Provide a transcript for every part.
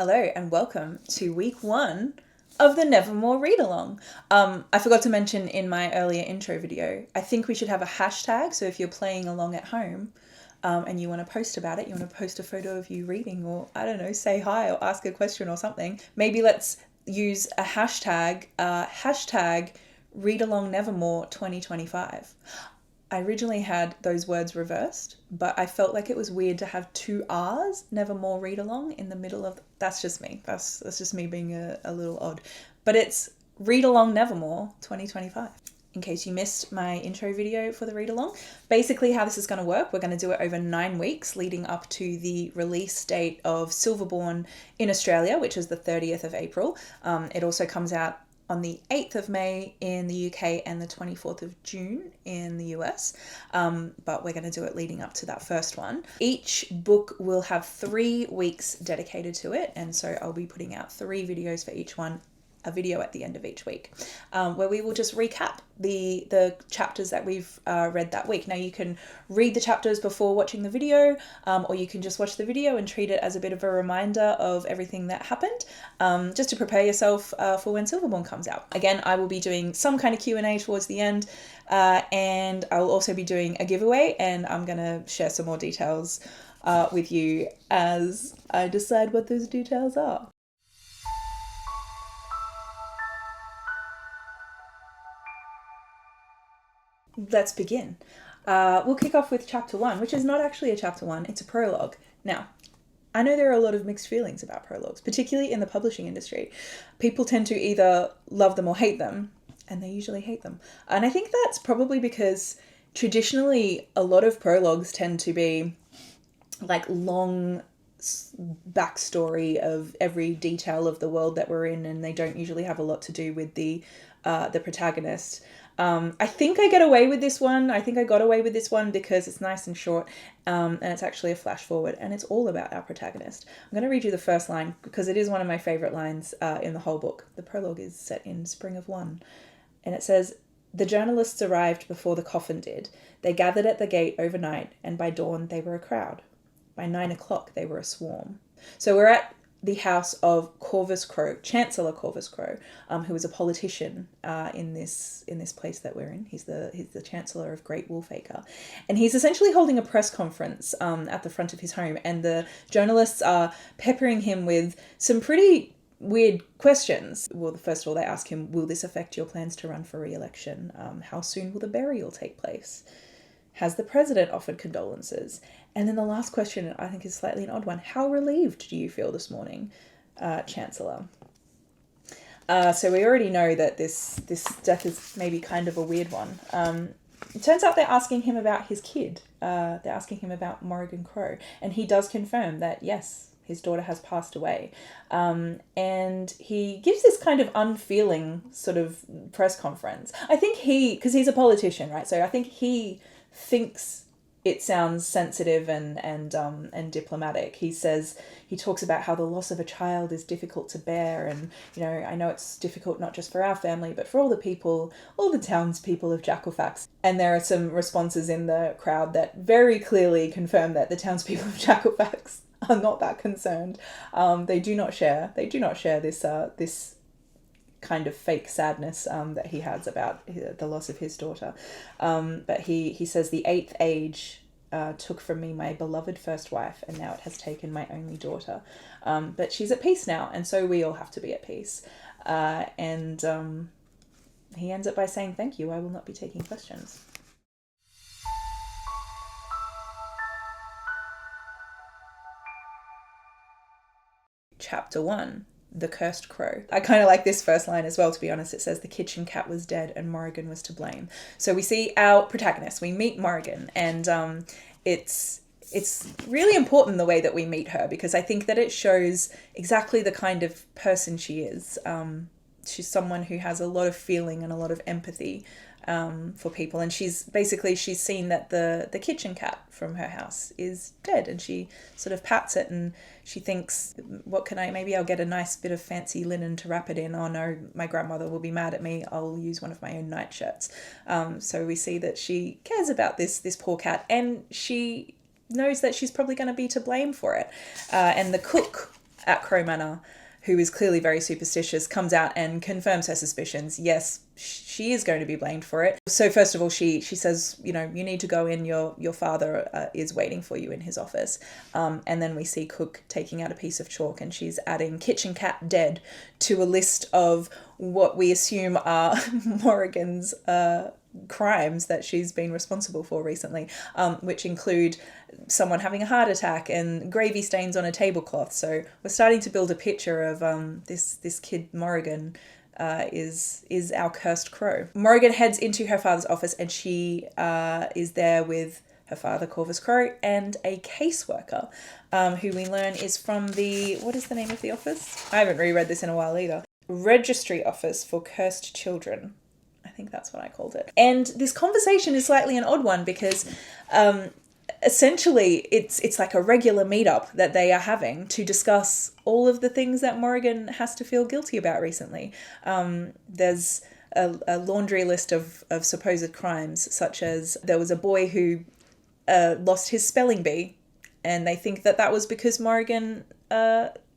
Hello and welcome to week 1 of the Nevermore Readalong. I forgot to mention in my earlier intro video, I think we should have a hashtag, so if you're playing along at home and you want to post about it, you want to post a photo of you reading, or I don't know, say hi or ask a question or something, maybe let's use a hashtag, hashtag Readalong Nevermore 2025. I originally had those words reversed, but I felt like it was weird to have two R's, Nevermore Readalong, in the middle of... That's just me. That's just me being a little odd. But it's Readalong Nevermore 2025. In case you missed my intro video for the read-along, basically how this is going to work, we're going to do it over 9 weeks leading up to the release date of Silverborn in Australia, which is the 30th of April. It also comes out on the 8th of May in the UK and the 24th of June in the US. But we're going to do it leading up to that first one. Each book will have 3 weeks dedicated to it. And so I'll be putting out 3 videos for each one, a video at the end of each week, where we will just recap the chapters that we've read that week. Now you can read the chapters before watching the video, or you can just watch the video and treat it as a bit of a reminder of everything that happened, just to prepare yourself for when Silverborn comes out. Again, I will be doing some kind of Q&A towards the end, and I will also be doing a giveaway, and I'm going to share some more details with you as I decide what those details are. Let's begin. We'll kick off with chapter 1, which is not actually a chapter 1, it's a prologue. Now, I know there are a lot of mixed feelings about prologues, particularly in the publishing industry. People tend to either love them or hate them, and they usually hate them. And I think that's probably because traditionally a lot of prologues tend to be like long backstory of every detail of the world that we're in, and they don't usually have a lot to do with the protagonist. I think I get away with this one. I think I got away with this one because it's nice and short, and it's actually a flash forward, and it's all about our protagonist. I'm going to read you the first line because it is one of my favourite lines in the whole book. The prologue is set in spring of 1, and it says, "The journalists arrived before the coffin did. They gathered at the gate overnight, and by dawn they were a crowd. By 9 o'clock they were a swarm." So we're at the house of Corvus Crow, Chancellor Corvus Crow, who is a politician in this place that we're in. He's the Chancellor of Great Wolfacre, and he's essentially holding a press conference at the front of his home, and the journalists are peppering him with some pretty weird questions. Well, first of all, they ask him, "Will this affect your plans to run for re-election? How soon will the burial take place? Has the president offered condolences?" And then the last question, I think, is slightly an odd one. "How relieved do you feel this morning, Chancellor?" So we already know that this death is maybe kind of a weird one. It turns out they're asking him about his kid. They're asking him about Morrigan Crow. And he does confirm that, yes, his daughter has passed away. And he gives this kind of unfeeling sort of press conference. I think because he's a politician, right? So I think he thinks it sounds sensitive and diplomatic. He talks about how the loss of a child is difficult to bear, and I know it's difficult not just for our family but for all the townspeople of Jackalfax. And there are some responses in the crowd that very clearly confirm that the townspeople of Jackalfax are not that concerned. They do not share this kind of fake sadness that he has about the loss of his daughter. But he says, "The 8th age took from me my beloved first wife, and now it has taken my only daughter. But she's at peace now, and so we all have to be at peace." And he ends up by saying, "Thank you, I will not be taking questions." Chapter 1. The Cursed Crow. I kind of like this first line as well, to be honest. It says, "The kitchen cat was dead and Morrigan was to blame." So we see our protagonist. We meet Morrigan, and it's really important the way that we meet her, because I think that it shows exactly the kind of person she is. She's someone who has a lot of feeling and a lot of empathy for people, and she's seen that the kitchen cat from her house is dead, and she sort of pats it, and she thinks, maybe I'll get a nice bit of fancy linen to wrap it in. Oh no, my grandmother will be mad at me, I'll use one of my own nightshirts. So we see that she cares about this poor cat, and she knows that she's probably going to be to blame for it. And the cook at Crow Manor, who is clearly very superstitious, comes out and confirms her suspicions. Yes, she is going to be blamed for it. So first of all, she says, you need to go in. Your father is waiting for you in his office. And then we see Cook taking out a piece of chalk, and she's adding kitchen cat dead to a list of what we assume are Morrigan's crimes that she's been responsible for recently, which include someone having a heart attack and gravy stains on a tablecloth. So we're starting to build a picture of this kid Morrigan is our cursed crow. Morrigan heads into her father's office, and she is there with her father, Corvus Crow, and a caseworker, who we learn is from what is the name of the office? I haven't reread this in a while either. Registry Office for Cursed Children. I think that's what I called it. And this conversation is slightly an odd one because essentially it's like a regular meetup that they are having to discuss all of the things that Morrigan has to feel guilty about recently. There's a laundry list of supposed crimes, such as there was a boy who lost his spelling bee, and they think that was because Morrigan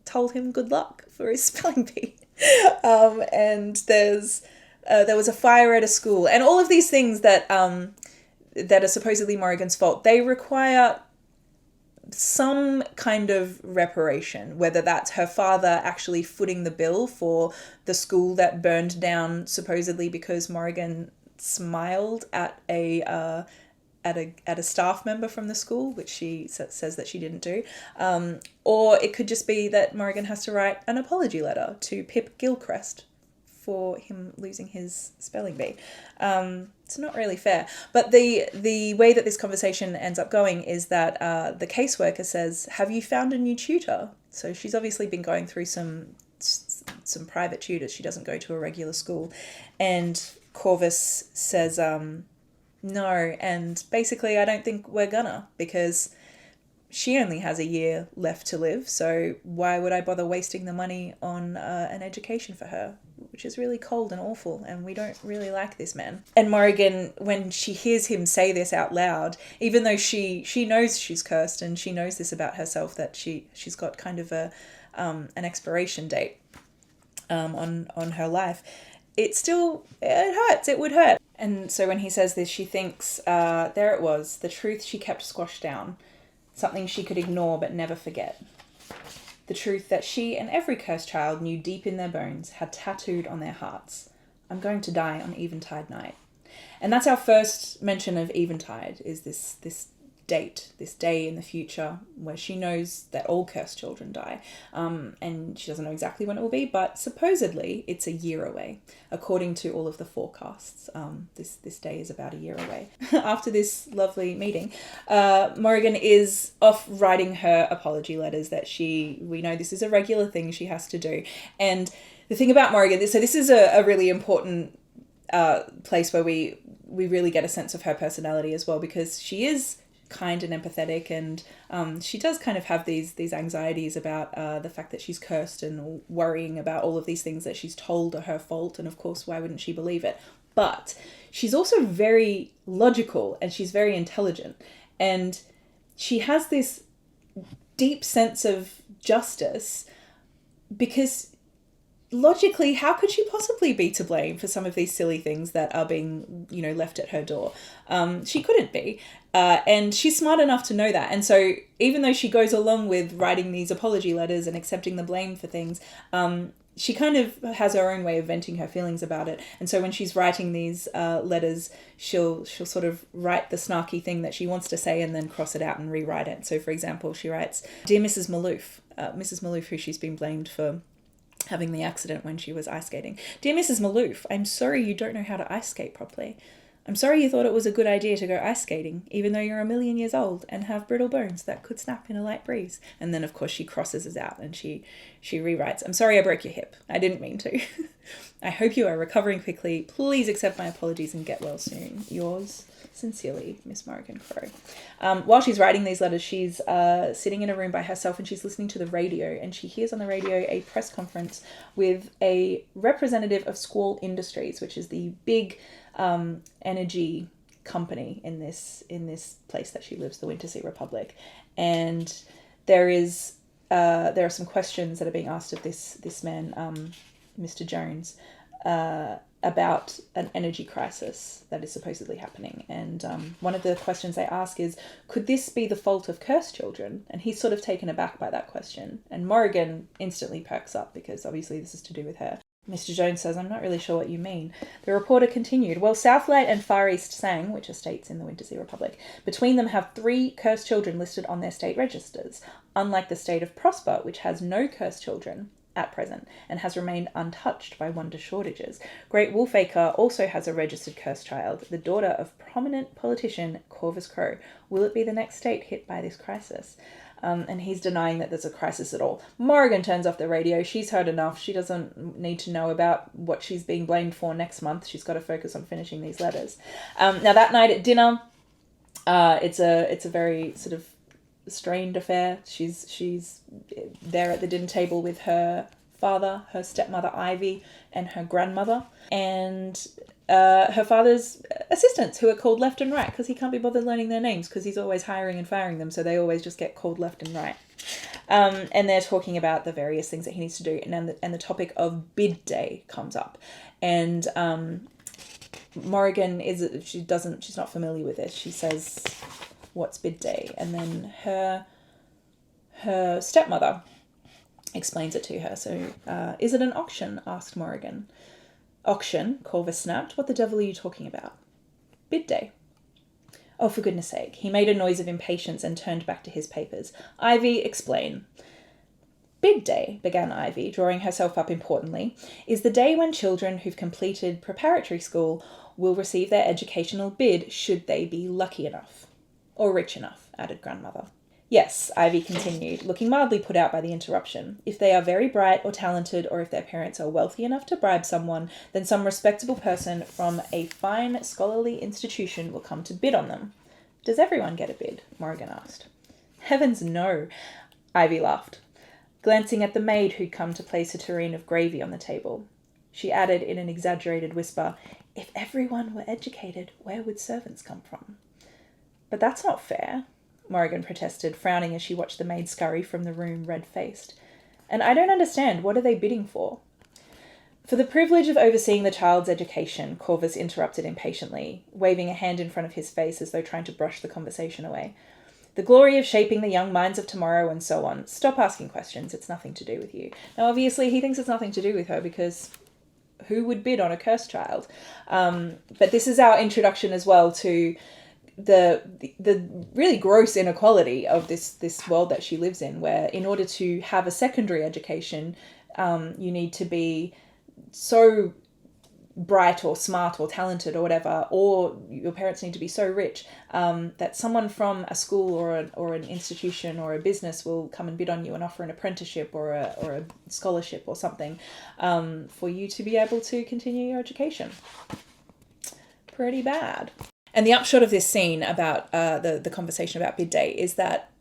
told him good luck for his spelling bee. And there was a fire at a school, and all of these things that are supposedly Morrigan's fault. They require some kind of reparation, whether that's her father actually footing the bill for the school that burned down supposedly because Morrigan smiled at a staff member from the school, which she says that she didn't do, or it could just be that Morrigan has to write an apology letter to Pip Gilchrist for him losing his spelling bee. It's not really fair. But the way that this conversation ends up going is that the caseworker says, "Have you found a new tutor?" So she's obviously been going through some private tutors. She doesn't go to a regular school. And Corvus says, no. And basically, I don't think we're gonna, because she only has a year left to live. So why would I bother wasting the money on an education for her? Which is really cold and awful, and we don't really like this man. And Morrigan, when she hears him say this out loud, even though she knows she's cursed and she knows this about herself, that she's got kind of an expiration date on her life, it hurts. It would hurt. And so when he says this, she thinks, there it was, the truth she kept squashed down, something she could ignore but never forget. The truth that she and every cursed child knew deep in their bones, had tattooed on their hearts. I'm going to die on Eventide night. And that's our first mention of Eventide, is this date, this day in the future where she knows that all cursed children die. And she doesn't know exactly when it will be, but supposedly it's a year away, according to all of the forecasts. This day is about a year away. After this lovely meeting, Morrigan is off writing her apology letters that we know this is a regular thing she has to do. And the thing about Morrigan, so this is a really important place where we really get a sense of her personality as well, because she is kind and empathetic, and she does kind of have these anxieties about the fact that she's cursed and worrying about all of these things that she's told are her fault, and of course why wouldn't she believe it? But she's also very logical, and she's very intelligent, and she has this deep sense of justice, because logically, how could she possibly be to blame for some of these silly things that are being, left at her door? She couldn't be. And she's smart enough to know that. And so even though she goes along with writing these apology letters and accepting the blame for things, she kind of has her own way of venting her feelings about it. And so when she's writing these letters, she'll sort of write the snarky thing that she wants to say and then cross it out and rewrite it. So for example, she writes, "Dear Mrs. Maloof," Mrs. Maloof, who she's been blamed for having the accident when she was ice skating. "Dear Mrs. Maloof, I'm sorry you don't know how to ice skate properly. I'm sorry you thought it was a good idea to go ice skating, even though you're 1,000,000 years old and have brittle bones that could snap in a light breeze." And then, of course, she crosses us out and she rewrites, "I'm sorry I broke your hip. I didn't mean to. I hope you are recovering quickly. Please accept my apologies and get well soon. Yours sincerely, Miss Morrigan Crow." While she's writing these letters, she's sitting in a room by herself and she's listening to the radio, and she hears on the radio a press conference with a representative of Squall Industries, which is the big energy company in this place that she lives, the Wintersea Republic. And there is there are some questions that are being asked of this man, Mr. Jones, about an energy crisis that is supposedly happening. And one of the questions they ask is, could this be the fault of cursed children? And he's sort of taken aback by that question. And Morrigan instantly perks up because obviously this is to do with her. Mr. Jones says, I'm not really sure what you mean. The reporter continued, well, Southlight and Far East Sang, which are states in the Wintersea Republic, between them have 3 cursed children listed on their state registers, unlike the state of Prosper, which has no cursed children at present and has remained untouched by wonder shortages. Great Wolfacre also has a registered cursed child, the daughter of prominent politician Corvus Crow. Will it be the next state hit by this crisis? And he's denying that there's a crisis at all. Morrigan turns off the radio. She's heard enough. She doesn't need to know about what she's being blamed for next month. She's got to focus on finishing these letters. Now that night at dinner, it's a very sort of strained affair. She's there at the dinner table with her father, her stepmother Ivy, and her grandmother, and her father's assistants, who are called left and right because he can't be bothered learning their names because he's always hiring and firing them, so they always just get called left and right. And they're talking about the various things that he needs to do, and the topic of bid day comes up, and Morrigan she's not familiar with this. She says, what's bid day? And then her stepmother explains it to her. So, is it an auction? Asked Morrigan. Auction, Corvus snapped. What the devil are you talking about? Bid day. Oh, for goodness sake. He made a noise of impatience and turned back to his papers. Ivy, explain. Bid day, began Ivy, drawing herself up importantly, is the day when children who've completed preparatory school will receive their educational bid should they be lucky enough. Or rich enough, added grandmother. Yes, Ivy continued, looking mildly put out by the interruption. If they are very bright or talented, or if their parents are wealthy enough to bribe someone, then some respectable person from a fine scholarly institution will come to bid on them. Does everyone get a bid? Morrigan asked. Heavens no, Ivy laughed, glancing at the maid who'd come to place a tureen of gravy on the table. She added in an exaggerated whisper, if everyone were educated, where would servants come from? But that's not fair, Morrigan protested, frowning as she watched the maid scurry from the room, red-faced. And I don't understand, what are they bidding for? For the privilege of overseeing the child's education, Corvus interrupted impatiently, waving a hand in front of his face as though trying to brush the conversation away. The glory of shaping the young minds of tomorrow and so on. Stop asking questions, it's nothing to do with you. Now obviously he thinks it's nothing to do with her because who would bid on a cursed child? But this is our introduction as well to the really gross inequality of this world that she lives in, where in order to have a secondary education, you need to be so bright or smart or talented or whatever, or your parents need to be so rich that someone from a school or an institution or a business will come and bid on you and offer an apprenticeship or a scholarship or something for you to be able to continue your education. Pretty bad. And the upshot of this scene about the conversation about bid day is that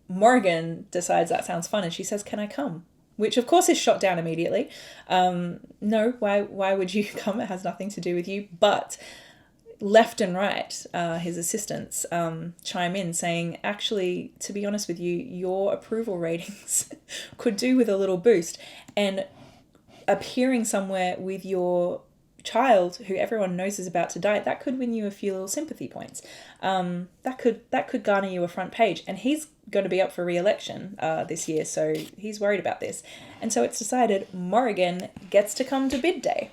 Morrigan decides that sounds fun and she says, can I come? Which of course is shot down immediately. No, why would you come? It has nothing to do with you. But left and right, his assistants chime in saying, actually, to be honest with you, your approval ratings could do with a little boost. And appearing somewhere with your child who everyone knows is about to die, that could win you a few little sympathy points. That could garner you a front page. And he's going to be up for re-election this year, so he's worried about this. And so it's decided Morrigan gets to come to bid day.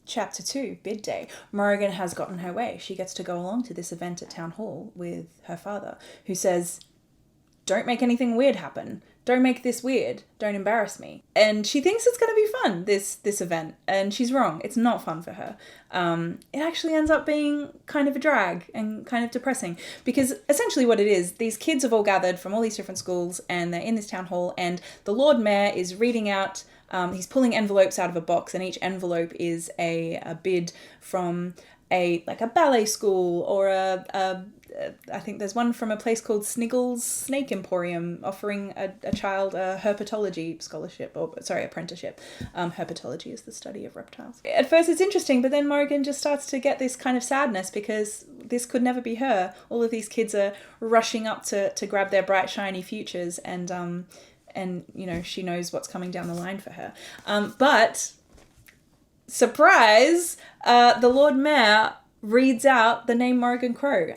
Chapter 2, Bid Day. Morrigan has gotten her way. She gets to go along to this event at Town Hall with her father, who says, don't make anything weird happen. Don't make this weird. Don't embarrass me. And she thinks it's going to be fun, this event. And she's wrong. It's not fun for her. It actually ends up being kind of a drag and kind of depressing. Because essentially what it is, these kids have all gathered from all these different schools and they're in this town hall and the Lord Mayor is reading out, he's pulling envelopes out of a box and each envelope is a bid from a ballet school or a I think there's one from a place called Sniggles Snake Emporium offering a child a herpetology scholarship, apprenticeship. Herpetology is the study of reptiles. At first it's interesting, but then Morrigan just starts to get this kind of sadness because this could never be her. All of these kids are rushing up to grab their bright, shiny futures, and she knows what's coming down the line for her. But surprise, the Lord Mayor reads out the name Morrigan Crow,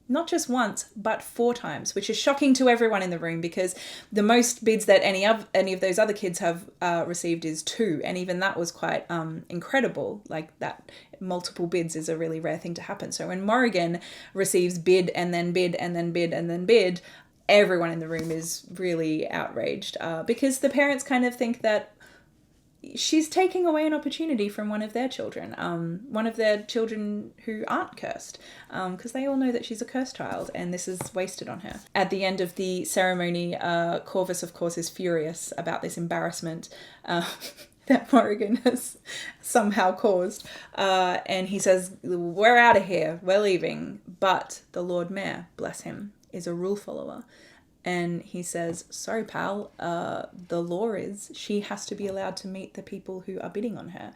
not just once, but 4 times, which is shocking to everyone in the room because the most bids that any of those other kids have received is 2, and even that was quite incredible. Like, that multiple bids is a really rare thing to happen. So when Morrigan receives bid and then bid and then bid and then bid, everyone in the room is really outraged because the parents kind of think that she's taking away an opportunity from one of their children who aren't cursed, because they all know that she's a cursed child and this is wasted on her. At the end of the ceremony, Corvus, of course, is furious about this embarrassment that Morrigan has somehow caused, and he says, "We're out of here, we're leaving." But the Lord Mayor, bless him, is a rule follower. And he says, "Sorry, pal, the law is she has to be allowed to meet the people who are bidding on her.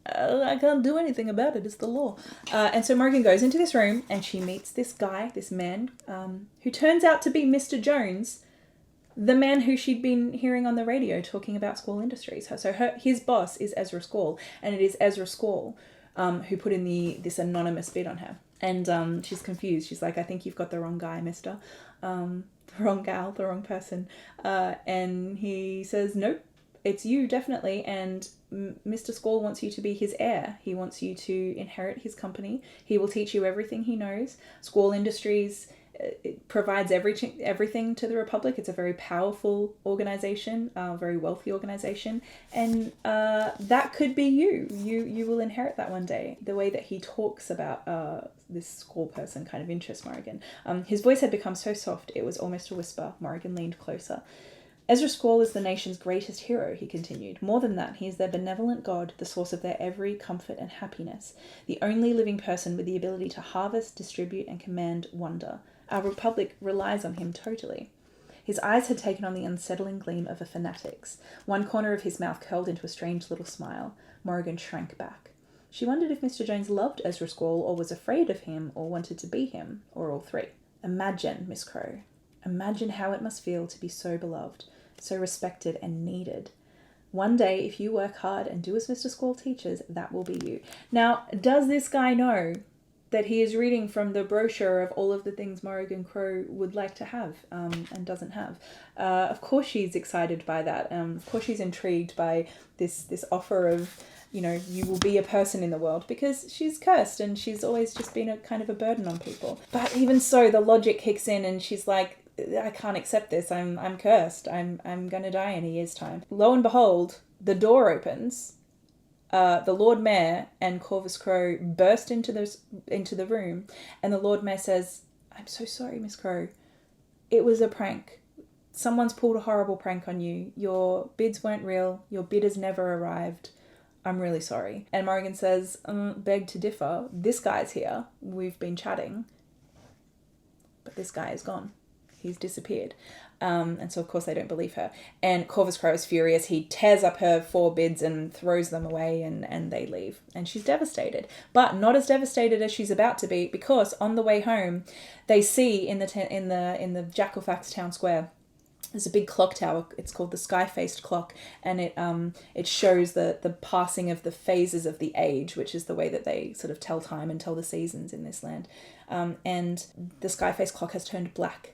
I can't do anything about it. It's the law." And so Morrigan goes into this room and she meets this guy, this man, who turns out to be Mr. Jones, the man who she'd been hearing on the radio talking about Squall Industries. So his boss is Ezra Squall, and it is Ezra Squall who put in this anonymous bid on her. And she's confused. She's like, "I think you've got the wrong guy, mister. The wrong gal, the wrong person." And he says, "Nope, it's you, definitely. And Mr. Squall wants you to be his heir. He wants you to inherit his company. He will teach you everything he knows. Squall Industries it provides everything to the Republic. It's a very powerful organization, very wealthy organization, and that could be you. You will inherit that one day." The way that he talks about this Squall person kind of interests Morrigan. His voice had become so soft it was almost a whisper. Morrigan leaned closer. "Ezra Squall is the nation's greatest hero," he continued. "More than that, he is their benevolent god, the source of their every comfort and happiness, the only living person with the ability to harvest, distribute, and command wonder. Our Republic relies on him totally." His eyes had taken on the unsettling gleam of a fanatic's. One corner of his mouth curled into a strange little smile. Morrigan shrank back. She wondered if Mr. Jones loved Ezra Squall, or was afraid of him, or wanted to be him, or all 3. "Imagine, Miss Crow. Imagine how it must feel to be so beloved, so respected and needed. One day, if you work hard and do as Mr. Squall teaches, that will be you." Now, does this guy know that he is reading from the brochure of all of the things Morrigan Crow would like to have and doesn't have? Of course she's excited by that. Of course she's intrigued by this offer of, you will be a person in the world, because she's cursed and she's always just been a kind of a burden on people. But even so, the logic kicks in and she's like, "I can't accept this. I'm cursed. I'm gonna die in a year's time." Lo and behold, the door opens. The Lord Mayor and Corvus Crow burst into the room, and the Lord Mayor says, "I'm so sorry, Miss Crow. It was a prank. Someone's pulled a horrible prank on you. Your bids weren't real. Your bid has never arrived. I'm really sorry." And Morrigan says, "Beg to differ. This guy's here. We've been chatting. But this guy is gone. He's disappeared." And so, of course, they don't believe her. And Corvus Crow is furious. He tears up her 4 bids and throws them away, and they leave. And she's devastated. But not as devastated as she's about to be, because on the way home, they see in the Jackalfax town square, there's a big clock tower. It's called the Sky-Faced Clock, and it shows the passing of the phases of the age, which is the way that they sort of tell time and tell the seasons in this land. And the Sky-Faced Clock has turned black.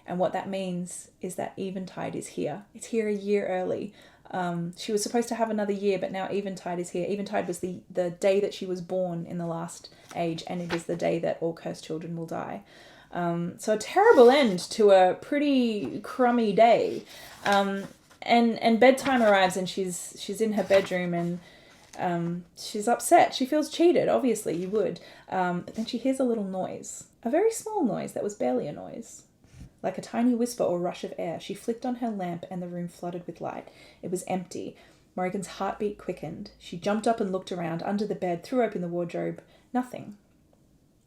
And what that means is that Eventide is here. It's here a year early. She was supposed to have another year, but now Eventide is here. Eventide was the day that she was born in the last age, and it is the day that all cursed children will die. So a terrible end to a pretty crummy day. And bedtime arrives, and she's in her bedroom, and she's upset. She feels cheated, obviously, you would. But then she hears a little noise. A very small noise that was barely a noise. Like a tiny whisper or rush of air. She flicked on her lamp and the room flooded with light. It was empty. Morrigan's heartbeat quickened. She jumped up and looked around, under the bed, threw open the wardrobe. Nothing.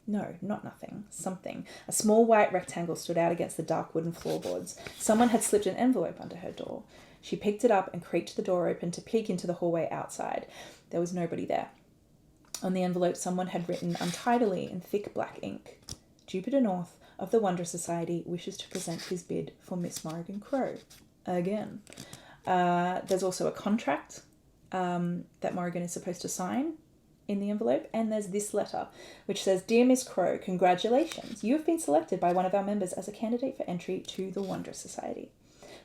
No, not nothing. Something. A small white rectangle stood out against the dark wooden floorboards. Someone had slipped an envelope under her door. She picked it up and creaked the door open to peek into the hallway outside. There was nobody there. On the envelope, someone had written untidily in thick black ink, Jupiter North of the Wonder Society wishes to present his bid for Miss Morrigan Crow. Again. There's also a contract that Morrigan is supposed to sign in the envelope, and there's this letter which says, Dear Miss Crow, congratulations, you have been selected by one of our members as a candidate for entry to the Wonder Society.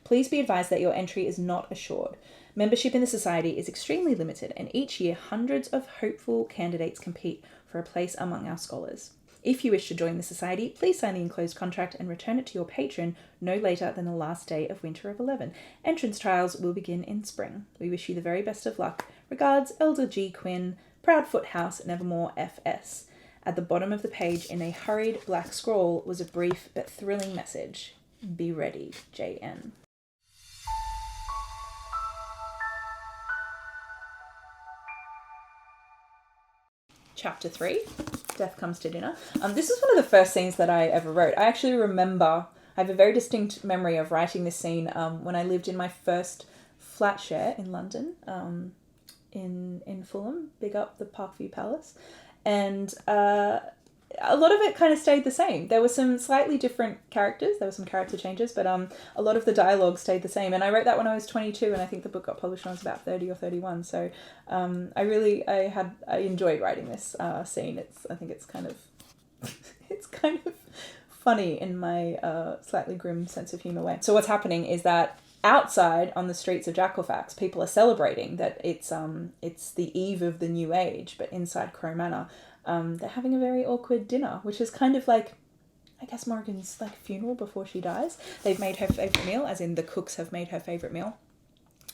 Please be advised that your entry is not assured. Membership in the society is extremely limited, and each year hundreds of hopeful candidates compete for a place among our scholars. If you wish to join the society, please sign the enclosed contract and return it to your patron no later than the last day of Winter of 11. Entrance trials will begin in spring. We wish you the very best of luck. Regards, Elder G. Quinn, Proudfoot House, Nevermore, FS. At the bottom of the page, in a hurried black scrawl, was a brief but thrilling message. Be ready, JN. Chapter 3, Death Comes to Dinner. This is one of the first scenes that I ever wrote. I actually remember, I have a very distinct memory of writing this scene when I lived in my first flat share in London, in Fulham, big up the Parkview Palace. And a lot of it kind of stayed the same. There were some slightly different characters, there were some character changes, but a lot of the dialogue stayed the same. And I wrote that when I was 22, and I think the book got published when I was about 30 or 31. So I enjoyed writing this scene. I think it's kind of it's kind of funny in my slightly grim sense of humour way. So what's happening is that outside on the streets of Jackalfax, people are celebrating that it's the eve of the new age, but inside Crow Manor, they're having a very awkward dinner, which is kind of like, I guess, Morrigan's like funeral before she dies. They've made her favourite meal, as in the cooks have made her favourite meal,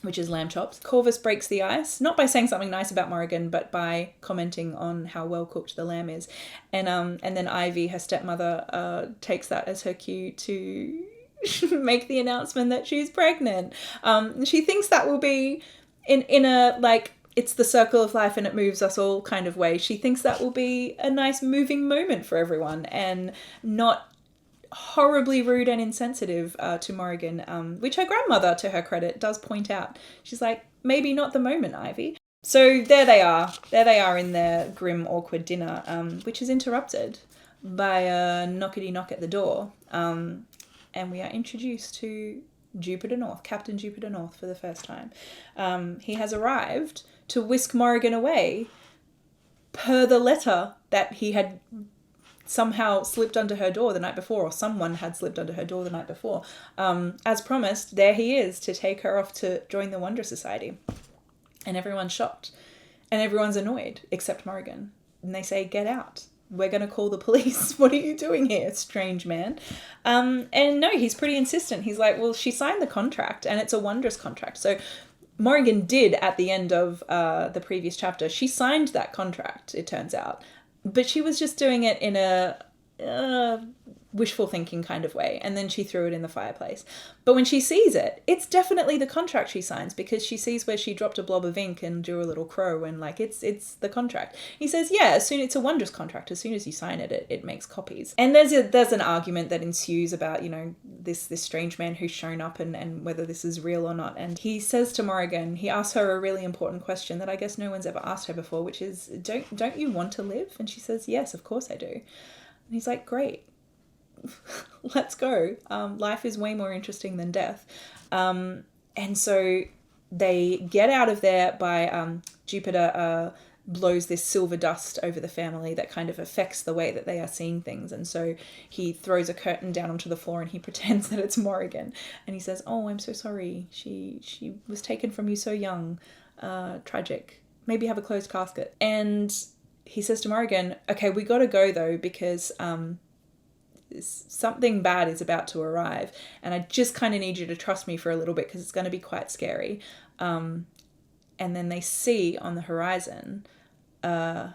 which is lamb chops. Corvus breaks the ice, not by saying something nice about Morrigan, but by commenting on how well cooked the lamb is. And then Ivy, her stepmother, takes that as her cue to make the announcement that she's pregnant. She thinks that will be in a, like, it's the circle of life and it moves us all kind of way. She thinks that will be a nice moving moment for everyone and not horribly rude and insensitive to Morrigan, which her grandmother, to her credit, does point out. She's like, maybe not the moment, Ivy. So there they are in their grim, awkward dinner, which is interrupted by a knockety knock at the door. And we are introduced to Jupiter North, Captain Jupiter North, for the first time. He has arrived to whisk Morrigan away per the letter that he had somehow slipped under her door the night before, or someone had slipped under her door the night before. As promised, there he is to take her off to join the Wonder Society. And everyone's shocked. And everyone's annoyed, except Morrigan. And they say, get out. We're going to call the police. What are you doing here, strange man? And no, he's pretty insistent. He's like, well, she signed the contract and it's a wondrous contract. So Morrigan did at the end of the previous chapter. She signed that contract, it turns out. But she was just doing it in a wishful thinking kind of way. And then she threw it in the fireplace. But when she sees it, it's definitely the contract she signs, because she sees where she dropped a blob of ink and drew a little crow, and like it's the contract. He says, yeah, it's a wondrous contract. As soon as you sign it, it makes copies. And there's an argument that ensues about, you know, this strange man who's shown up and whether this is real or not. And he says to Morrigan, he asks her a really important question that I guess no one's ever asked her before, which is, don't you want to live? And she says, yes, of course I do. And he's like, great. Let's go. Life is way more interesting than death. And so they get out of there by Jupiter blows this silver dust over the family that kind of affects the way that they are seeing things. And so he throws a curtain down onto the floor and he pretends that it's Morrigan. And he says, oh, I'm so sorry. She was taken from you so young. Tragic. Maybe have a closed casket. And he says to Morrigan, okay, we got to go though, because something bad is about to arrive, and I just kind of need you to trust me for a little bit because it's going to be quite scary. And then they see on the horizon a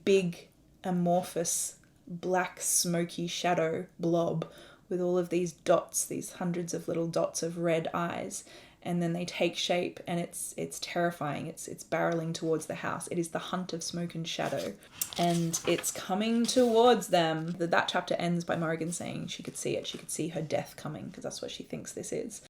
big amorphous black smoky shadow blob with all of these dots, these hundreds of little dots of red eyes. and then they take shape, and it's terrifying. It's barreling towards the house. It is the hunt of smoke and shadow, and it's coming towards them. That chapter ends by Morrigan saying she could see it. She could see her death coming, because that's what she thinks this is.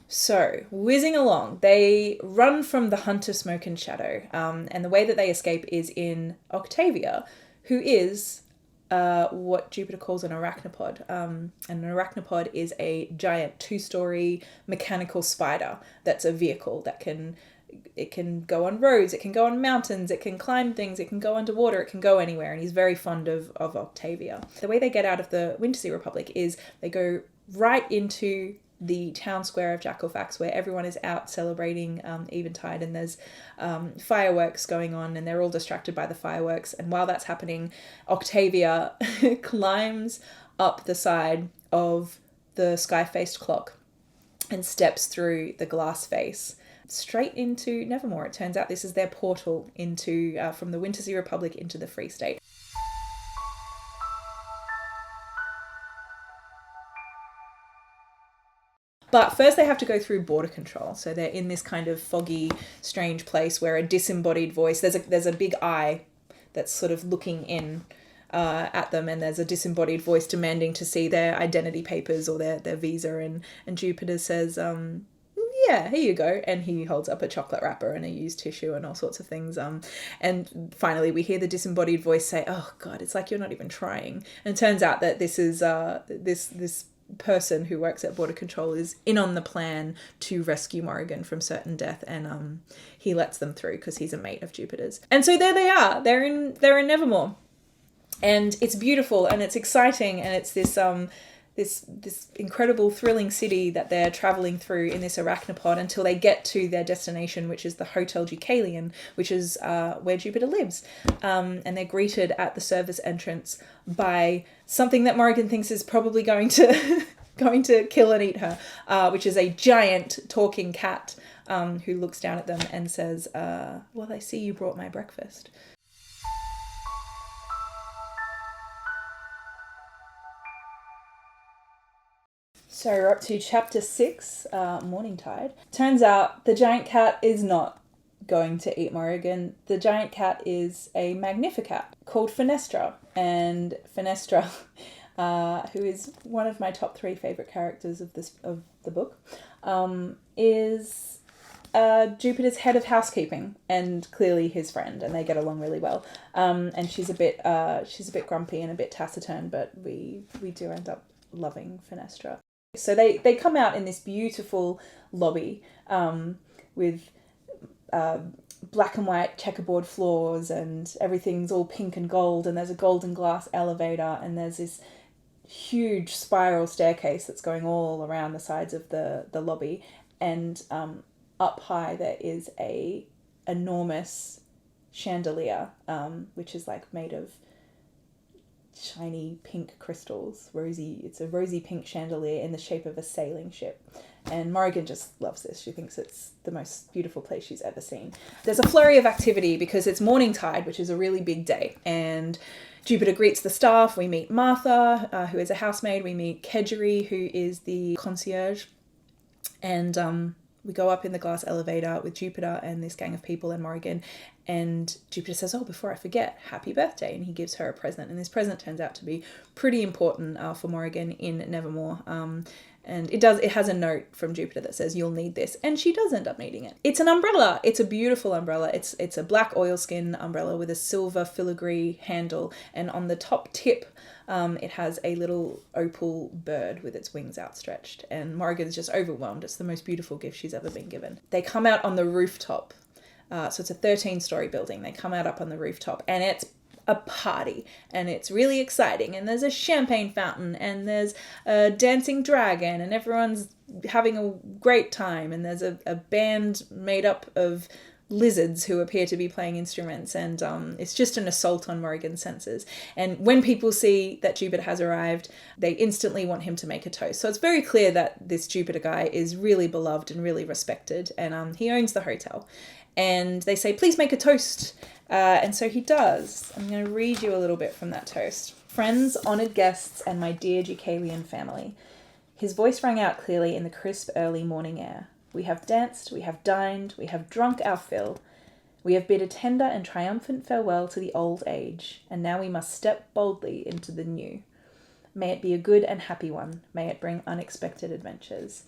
So, whizzing along, they run from the hunt of smoke and shadow, and the way that they escape is in Octavia, who is what Jupiter calls an arachnopod. And an arachnopod is a giant 2-story mechanical spider that's a vehicle that can go on roads, it can go on mountains, it can climb things, it can go underwater, it can go anywhere, and he's very fond of Octavia. The way they get out of the Wintersea Republic is they go right into the town square of Jackalfax, where everyone is out celebrating Eventide, and there's fireworks going on, and they're all distracted by the fireworks. And while that's happening, Octavia climbs up the side of the sky-faced clock and steps through the glass face straight into Nevermore. It turns out this is their portal into from the Wintersea Republic into the Free State. But first they have to go through border control. So they're in this kind of foggy, strange place where a disembodied voice, there's a big eye that's sort of looking in at them, and there's a disembodied voice demanding to see their identity papers or their visa, and Jupiter says, yeah, here you go. And he holds up a chocolate wrapper and a used tissue and all sorts of things. And finally we hear the disembodied voice say, oh God, it's like you're not even trying. And it turns out that this is this person who works at border control is in on the plan to rescue Morrigan from certain death, and he lets them through because he's a mate of Jupiter's. And so there they are. They're in Nevermore, and it's beautiful and it's exciting, and it's this this incredible thrilling city that they're traveling through in this arachnopod until they get to their destination, which is the Hotel Deucalion, which is where Jupiter lives. And they're greeted at the service entrance by something that Morrigan thinks is probably going to kill and eat her, which is a giant talking cat who looks down at them and says, well, I see you brought my breakfast. So we're up to chapter 6, Morningtide. Turns out the giant cat is not going to eat Morrigan. The giant cat is a Magnificat called Fenestra. And Fenestra, who is one of my top 3 favourite characters of the book, is Jupiter's head of housekeeping and clearly his friend, and they get along really well. And she's a bit grumpy and a bit taciturn, but we do end up loving Fenestra. So they come out in this beautiful lobby with black and white checkerboard floors, and everything's all pink and gold, and there's a golden glass elevator, and there's this huge spiral staircase that's going all around the sides of the lobby, and up high there is a enormous chandelier, which is like made of shiny pink crystals, it's a rosy pink chandelier in the shape of a sailing ship, and Morrigan just loves this. She thinks it's the most beautiful place she's ever seen. There's a flurry of activity because it's Morningtide, which is a really big day, and Jupiter greets the staff. We meet Martha, who is a housemaid. We meet Kedgery, who is the concierge, and we go up in the glass elevator with Jupiter and this gang of people and Morrigan, and Jupiter says, oh, before I forget, happy birthday, and he gives her a present, and this present turns out to be pretty important for Morrigan in Nevermore, and it has a note from Jupiter that says, you'll need this, and she does end up needing it. It's an umbrella. It's a beautiful umbrella. It's a black oilskin umbrella with a silver filigree handle, and on the top tip it has a little opal bird with its wings outstretched, and Morrigan's just overwhelmed. It's the most beautiful gift she's ever been given. They come out on the rooftop. So it's a 13-story building. They come out up on the rooftop, and it's a party, and it's really exciting, and there's a champagne fountain, and there's a dancing dragon, and everyone's having a great time, and there's a band made up of lizards who appear to be playing instruments, and it's just an assault on Morrigan's senses. And when people see that Jupiter has arrived, they instantly want him to make a toast. So it's very clear that this Jupiter guy is really beloved and really respected, and he owns the hotel. And they say, please make a toast. And so he does. I'm going to read you a little bit from that toast. Friends, honoured guests, and my dear Deucalion family. His voice rang out clearly in the crisp early morning air. We have danced, we have dined, we have drunk our fill. We have bid a tender and triumphant farewell to the old age, and now we must step boldly into the new. May it be a good and happy one. May it bring unexpected adventures.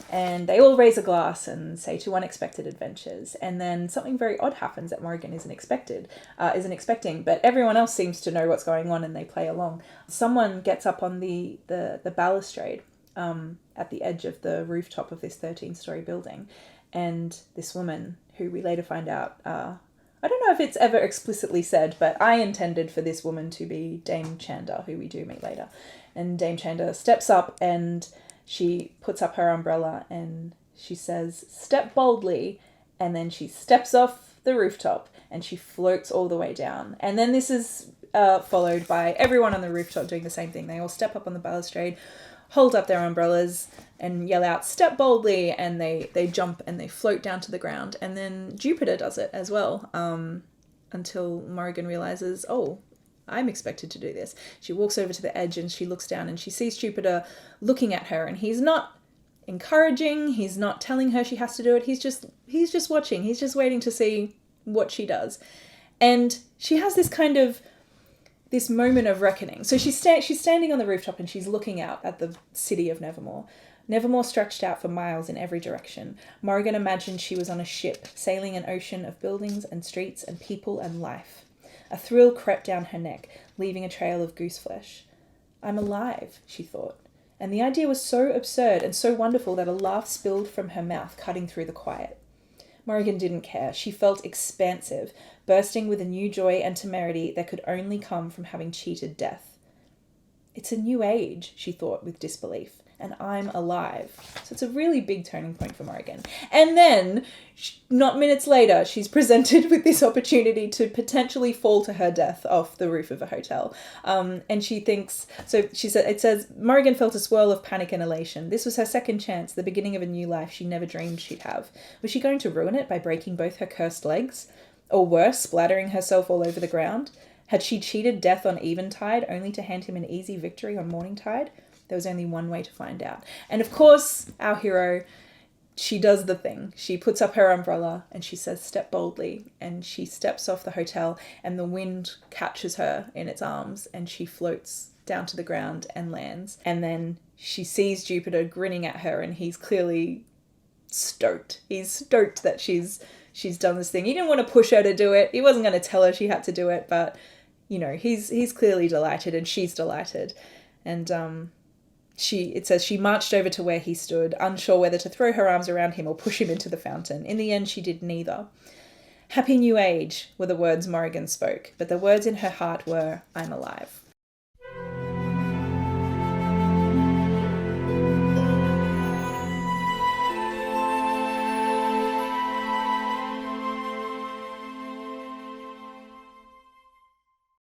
And they all raise a glass and say to unexpected adventures. And then something very odd happens that Morrigan isn't expecting, but everyone else seems to know what's going on and they play along. Someone gets up on the balustrade at the edge of the rooftop of this 13-story building, and this woman, who we later find out, I don't know if it's ever explicitly said, but I intended for this woman to be Dame Chanda, who we do meet later. And Dame Chanda steps up and she puts up her umbrella and she says, "Step boldly," and then she steps off the rooftop and she floats all the way down. And then this is followed by everyone on the rooftop doing the same thing. They all step up on the balustrade, hold up their umbrellas and yell out, "Step boldly," and they jump and they float down to the ground. And then Jupiter does it as well, until Morrigan realizes, oh, I'm expected to do this. She walks over to the edge and she looks down and she sees Jupiter looking at her, and he's not encouraging, he's not telling her she has to do it, he's just watching, he's just waiting to see what she does. And she has this moment of reckoning. So she's standing on the rooftop and she's looking out at the city of Nevermore. Nevermore stretched out for miles in every direction. Morrigan imagined she was on a ship, sailing an ocean of buildings and streets and people and life. A thrill crept down her neck, leaving a trail of goose flesh. I'm alive, she thought. And the idea was so absurd and so wonderful that a laugh spilled from her mouth, cutting through the quiet. Morrigan didn't care. She felt expansive, bursting with a new joy and temerity that could only come from having cheated death. It's a new age, she thought with disbelief, and I'm alive. So it's a really big turning point for Morrigan. And then, not minutes later, she's presented with this opportunity to potentially fall to her death off the roof of a hotel. And she thinks, it says, Morrigan felt a swirl of panic and elation. This was her second chance, the beginning of a new life she never dreamed she'd have. Was she going to ruin it by breaking both her cursed legs? Or worse, splattering herself all over the ground? Had she cheated death on Eventide only to hand him an easy victory on Morningtide? There was only one way to find out. And of course, our hero, she does the thing. She puts up her umbrella and she says, "Step boldly." And she steps off the hotel and the wind catches her in its arms and she floats down to the ground and lands. And then she sees Jupiter grinning at her and he's clearly stoked. He's stoked that she's done this thing. He didn't want to push her to do it. He wasn't going to tell her she had to do it, but he's clearly delighted and she's delighted. And it says she marched over to where he stood, unsure whether to throw her arms around him or push him into the fountain. In the end, she did neither. Happy New Age were the words Morrigan spoke, but the words in her heart were, I'm alive.